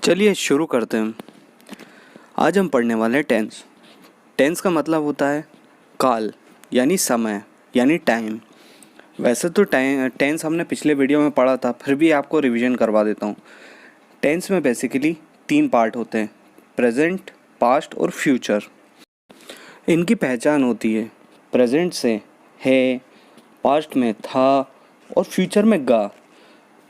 चलिए शुरू करते हैं। आज हम पढ़ने वाले हैं टेंस। टेंस का मतलब होता है काल, यानी समय, यानी टाइम। वैसे तो टेंस हमने पिछले वीडियो में पढ़ा था, फिर भी आपको रिवीजन करवा देता हूँ। टेंस में बेसिकली 3 पार्ट होते हैं, प्रेजेंट, पास्ट और फ्यूचर। इनकी पहचान होती है प्रेजेंट से है, पास्ट में था और फ्यूचर में गा।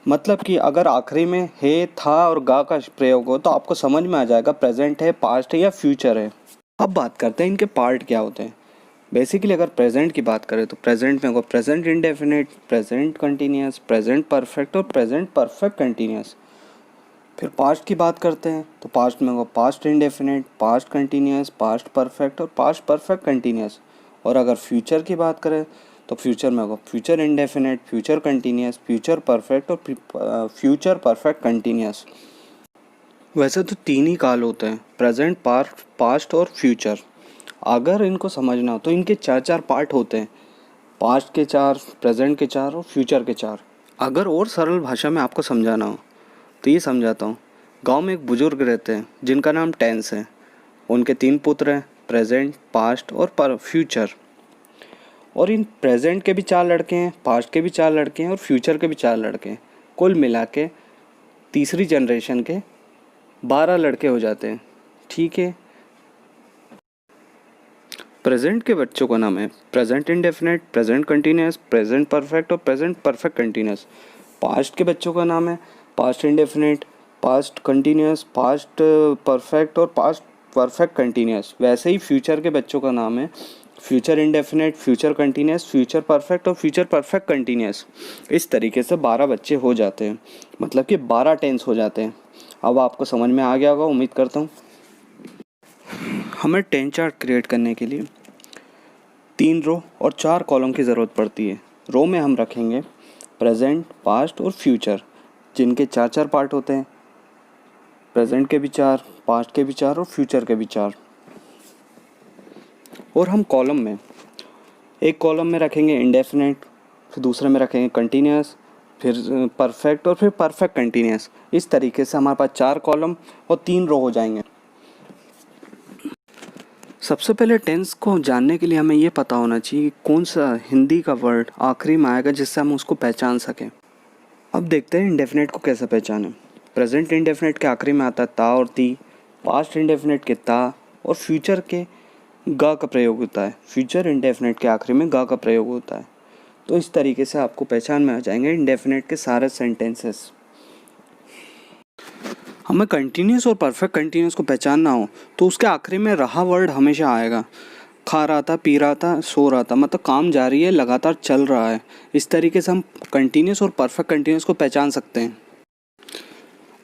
मतलब कि अगर आखिरी में है, था और गा का प्रयोग हो तो आपको समझ में आ जाएगा प्रेजेंट है, पास्ट है या फ्यूचर है। अब बात करते हैं इनके पार्ट क्या होते हैं। बेसिकली अगर प्रेजेंट की बात करें तो प्रेजेंट में होगा present indefinite, present continuous, present perfect और प्रेजेंट परफेक्ट कंटिन्यूस। फिर पास्ट की बात करते हैं तो पास्ट में होगा past indefinite, past continuous, past perfect और पास्ट परफेक्ट कंटिन्यूस। और अगर फ्यूचर की बात करें तो फ्यूचर में होगा future indefinite, future continuous, future perfect और फ्यूचर परफेक्ट कंटिन्यूस। वैसे तो 3 ही काल होते हैं, प्रेजेंट, पास्ट और फ्यूचर। अगर इनको समझना हो तो इनके 4 पार्ट होते हैं, पास्ट के 4, प्रेजेंट के 4 और फ्यूचर के 4। अगर और सरल भाषा में आपको समझाना हो तो ये समझाता हूँ। गांव में एक बुजुर्ग रहते हैं जिनका नाम टेंस है। उनके 3 पुत्र हैं, प्रेजेंट, पास्ट और फ्यूचर। और इन प्रेजेंट के भी 4 लड़के हैं, पास्ट के भी 4 लड़के हैं और फ्यूचर के भी 4 लड़के हैं। कुल मिला के तीसरी जनरेशन के 12 लड़के हो जाते हैं। ठीक है। प्रेजेंट के बच्चों का नाम है present indefinite, present continuous, present perfect और प्रेजेंट परफेक्ट कंटिन्यूस। पास्ट के बच्चों का नाम है past indefinite, past continuous, past perfect और पास्ट परफेक्ट कंटिन्यूस। वैसे ही फ्यूचर के बच्चों का नाम है future indefinite, future continuous, future perfect और फ्यूचर परफेक्ट कंटिन्यूस। इस तरीके से 12 बच्चे हो जाते हैं, मतलब कि 12 टेंस हो जाते हैं। अब आपको समझ में आ गया होगा, उम्मीद करता हूँ। हमें टेंस चार्ट क्रिएट करने के लिए 3 रो और 4 कॉलम की ज़रूरत पड़ती है। रो में हम रखेंगे प्रेजेंट, पास्ट और फ्यूचर, जिनके 4 पार्ट होते हैं, प्रेजेंट के भी 4, पास्ट के भी 4 और फ्यूचर के भी 4। और हम कॉलम में, एक कॉलम में रखेंगे इंडेफिनिट, फिर दूसरे में रखेंगे कंटिन्यूस, फिर परफेक्ट और फिर परफेक्ट कंटिन्यूस। इस तरीके से हमारे पास 4 कॉलम और 3 रो हो जाएंगे। सबसे पहले टेंस को जानने के लिए हमें ये पता होना चाहिए कि कौन सा हिंदी का वर्ड आखिरी में आएगा जिससे हम उसको पहचान सकें। अब देखते हैं इंडेफिनिट को कैसे पहचानें। प्रेजेंट इंडेफिनिट के आखिरी में आता है ता और ती, पास्ट इंडेफिनिट के ता और फ्यूचर के गा का प्रयोग होता है। फ्यूचर इंडेफिनिट के आखिरी में गा का प्रयोग होता है। तो इस तरीके से आपको पहचान में आ जाएंगे इंडेफिनिट के सारे सेंटेंसेस। हमें कंटिन्यूस और परफेक्ट कंटिन्यूस को पहचानना हो तो उसके आखिरी में रहा वर्ड हमेशा आएगा। खा रहा था, पी रहा था, सो रहा था, मतलब काम जारी है, लगातार चल रहा है। इस तरीके से हम कंटिन्यूस और परफेक्ट कंटिन्यूस को पहचान सकते हैं।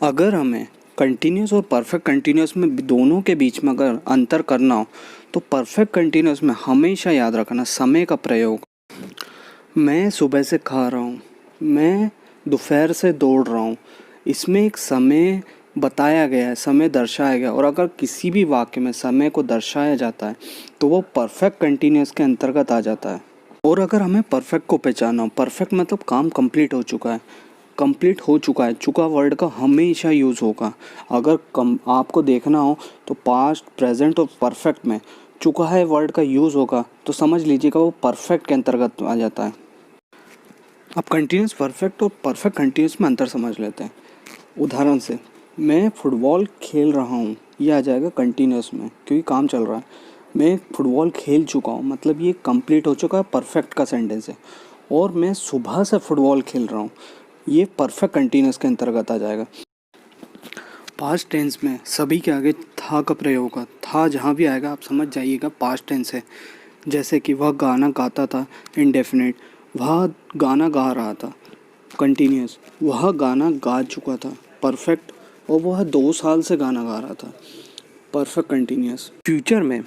अगर हमें कंटिन्यूस और परफेक्ट कंटिन्यूस में दोनों के बीच में अगर अंतर करना हो तो परफेक्ट कंटिन्यूस में हमेशा याद रखना समय का प्रयोग। मैं सुबह से खा रहा हूँ, मैं दोपहर से दौड़ रहा हूँ। इसमें एक समय बताया गया है, समय दर्शाया गया। और अगर किसी भी वाक्य में समय को दर्शाया जाता है तो वो परफेक्ट कंटिन्यूस के अंतर्गत आ जाता है। और अगर हमें परफेक्ट को पहचानना हो, परफेक्ट मतलब काम कंप्लीट हो चुका है, कंप्लीट हो चुका है, चुका वर्ड का हमेशा यूज़ होगा। अगर आपको देखना हो तो पास्ट, प्रेजेंट और परफेक्ट में चुका है वर्ड का यूज़ होगा तो समझ लीजिएगा वो परफेक्ट के अंतर्गत आ जाता है। अब कंटिन्यूस परफेक्ट और परफेक्ट कंटिन्यूस में अंतर समझ लेते हैं। उदाहरण से, मैं फुटबॉल खेल रहा हूँ, ये आ जाएगा कंटिन्यूस में क्योंकि काम चल रहा है। मैं फुटबॉल खेल चुका हूँ, मतलब ये कंप्लीट हो चुका है, परफेक्ट का सेंटेंस है। और मैं सुबह से फुटबॉल खेल रहा हूँ, ये परफेक्ट कंटिन्यूस के अंतर्गत आ जाएगा। पास्ट टेंस में सभी के आगे था का प्रयोग होगा। था जहाँ भी आएगा आप समझ जाइएगा पास्ट टेंस है। जैसे कि वह गाना गाता था, इंडेफिनिट, वह गाना गा रहा था, कंटिन्यूस, वह गाना गा चुका था, परफेक्ट, और वह 2 साल से गाना गा रहा था, परफेक्ट कंटिन्यूस। फ्यूचर में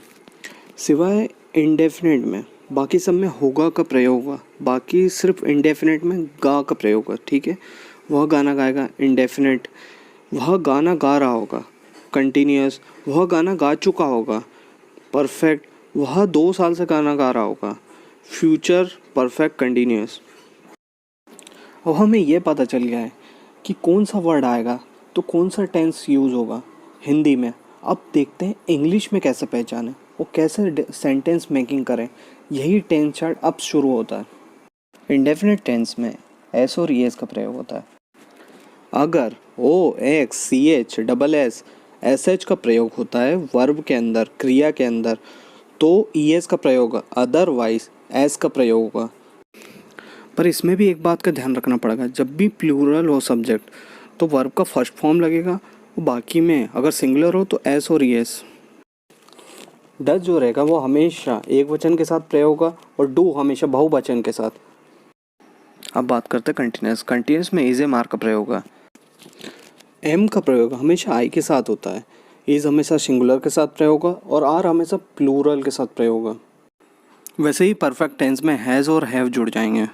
सिवाय इंडेफिनिट में बाकी सब में होगा का प्रयोग होगा, बाकी सिर्फ इंडेफिनिट में गा का प्रयोग होगा। ठीक है। वह गाना गाएगा, इंडेफिनिट, वह गाना गा रहा होगा, कंटिन्यूस, वह गाना गा चुका होगा, परफेक्ट, वह 2 साल से गाना गा रहा होगा। Future perfect continuous. अब हमें ये पता चल गया है कि कौन सा वर्ड आएगा तो कौन सा टेंस यूज़ होगा हिंदी में। अब देखते हैं इंग्लिश में कैसे पहचानें और कैसे सेंटेंस मेकिंग करें। यही टेंस चार्ट अब शुरू होता है। इंडेफिनिट टेंस में एस और एस का प्रयोग होता है। अगर O X C H double S S H का प्रयोग होता है वर्ब के अंदर, क्रिया के अंदर, तो ई एस का प्रयोग होगा, अदरवाइज एस का प्रयोग होगा। पर इसमें भी एक बात का ध्यान रखना पड़ेगा, जब भी प्लूरल हो सब्जेक्ट तो वर्ब का फर्स्ट फॉर्म लगेगा और बाकी में अगर सिंगुलर हो तो एस और ई एस। डज जो रहेगा वो हमेशा एक वचन के साथ प्रयोग होगा और डू हमेशा बहुवचन के साथ। अब बात करते हैं कंटिन्यूस। कंटिन्यूस में इज ए मार का प्रयोग होगा। एम का प्रयोग हमेशा आई के साथ होता है। इज हमेशा सिंगुलर के साथ प्रयोग होगा और आर हमेशा प्लूरल के साथ प्रयोग होगा। वैसे ही परफेक्ट टेंस में हैज़ और हैव जुड़ जाएंगे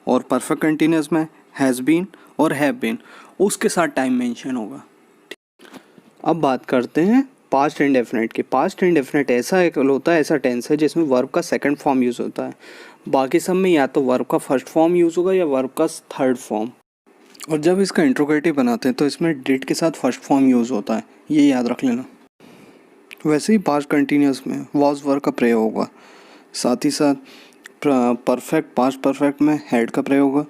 और परफेक्ट कंटिन्यूस में हैज़ बीन और हैव बीन उसके साथ टाइम मेंशन होगा। अब बात करते हैं पास्ट इंडेफिनिट की। पास्ट इंडेफिनिट ऐसा एक होता है, ऐसा टेंस है जिसमें वर्ब का सेकंड फॉर्म यूज़ होता है। बाकी सब में या तो वर्ब का फर्स्ट फॉर्म यूज़ होगा या वर्ब का थर्ड फॉर्म। और जब इसका इंट्रोगेटिव बनाते हैं तो इसमें डिड के साथ फर्स्ट फॉर्म यूज़ होता है, ये याद रख लेना। वैसे ही पास्ट कंटिन्यूस में वॉज वर्ब का प्रयोग होगा। साथ ही साथ परफेक्ट पास्ट परफेक्ट में हैड का प्रयोग होगा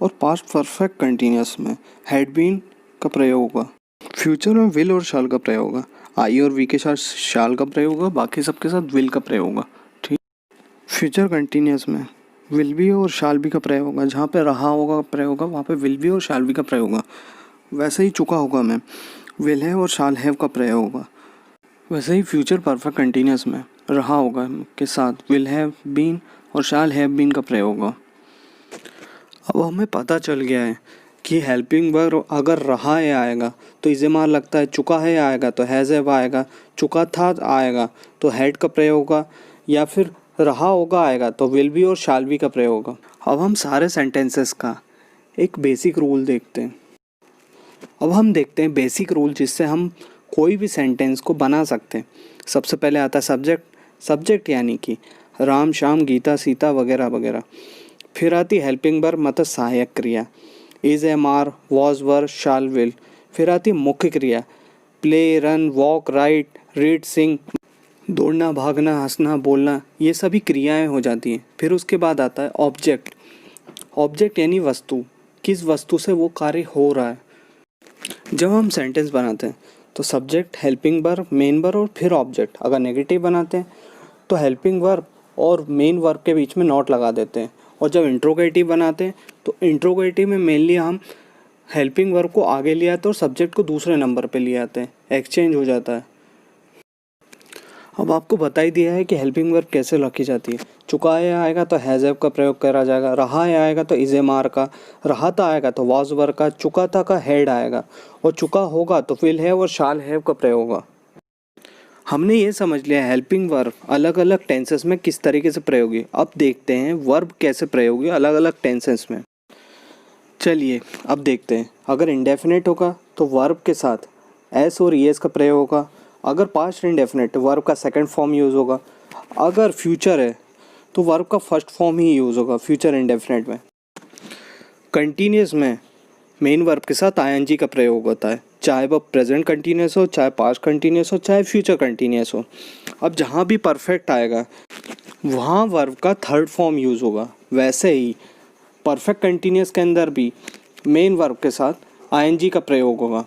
और पास्ट परफेक्ट कंटिन्यूस में हैड बीन का प्रयोग होगा। फ्यूचर में विल और शाल का प्रयोग होगा। आई और वी के साथ शाल का प्रयोग होगा, बाकी सबके साथ विल का प्रयोग होगा। ठीक। फ्यूचर कंटिन्यूस में विल बी और शाल बी का प्रयोग होगा। जहाँ पे रहा होगा प्रयोग होगा वहाँ पे विल बी और शाल बी का प्रयोग होगा। वैसे ही चुका होगा मैं विल है और शाल हैव का प्रयोग होगा। वैसे ही फ्यूचर परफेक्ट कंटिन्यूस में रहा होगा के साथ विल हैव बीन और शाल हैव बीन का प्रयोग होगा। अब हमें पता चल गया है कि हेल्पिंग वर्ब अगर रहा है आएगा तो इसे मार लगता है, चुका है आएगा तो हैज़ हैव आएगा, चुका था आएगा तो हैड का प्रयोग होगा, या फिर रहा होगा आएगा तो विल बी और शाल बी का प्रयोग होगा। अब हम सारे सेंटेंसेस का एक बेसिक रूल देखते हैं। अब हम देखते हैं बेसिक रूल जिससे हम कोई भी सेंटेंस को बना सकते हैं। सबसे पहले आता है सब्जेक्ट। सब्जेक्ट यानी कि राम श्याम गीता सीता वगैरह वगैरह। फिर आती हेल्पिंग वर्ब मतलब सहायक क्रिया, is am are was were shall will. फिर आती मुख्य क्रिया, play run walk write read sing. दौड़ना भागना हंसना बोलना ये सभी क्रियाएं हो जाती हैं। फिर उसके बाद आता है ऑब्जेक्ट। ऑब्जेक्ट यानी वस्तु, किस वस्तु से वो कार्य हो रहा है। जब हम सेंटेंस बनाते हैं तो subject helping verb main verb और फिर ऑब्जेक्ट। अगर नेगेटिव बनाते हैं तो हेल्पिंग वर्ब और मेन वर्ब के बीच में नॉट लगा देते हैं। और जब इंट्रोगेटिव बनाते हैं तो इंट्रोगेटिव में मेनली हम हेल्पिंग वर्ब को आगे ले आते हैं और सब्जेक्ट को दूसरे नंबर पे ले आते हैं, एक्सचेंज हो जाता है। अब आपको बता ही दिया है कि हेल्पिंग वर्ब कैसे लिखी जाती है। चुका है आएगा तो हैज़ हैव का प्रयोग करा जाएगा, रहा है आएगा तो इज एम आर का, रहा था आएगा तो वॉज वर का, चुका था का हैड आएगा और चुका होगा तो विल हैव और शाल हैव का प्रयोग होगा। हमने ये समझ लिया हेल्पिंग वर्ब अलग अलग टेंसेस में किस तरीके से प्रयोगी। अब देखते हैं वर्ब कैसे प्रयोगी अलग अलग टेंसेस में। चलिए अब देखते हैं। अगर इंडेफिनिट होगा तो वर्ब के साथ एस और एस का प्रयोग होगा। अगर पास्ट इंडेफिनिट वर्ब का सेकंड फॉर्म यूज़ होगा। अगर फ्यूचर है तो वर्ब का फर्स्ट फॉर्म ही यूज़ होगा फ्यूचर इंडेफिनिट में। कंटिन्यूस में मेन वर्ब के साथ आईएनजी का प्रयोग होता है, चाहे वह प्रेजेंट कंटिन्यूस हो, चाहे पास्ट कंटिन्यूस हो, चाहे फ्यूचर कंटिन्यूस हो। अब जहाँ भी परफेक्ट आएगा वहाँ वर्ब का थर्ड फॉर्म यूज़ होगा। वैसे ही परफेक्ट कंटिन्यूस के अंदर भी मेन वर्ब के साथ आईएनजी का प्रयोग होगा।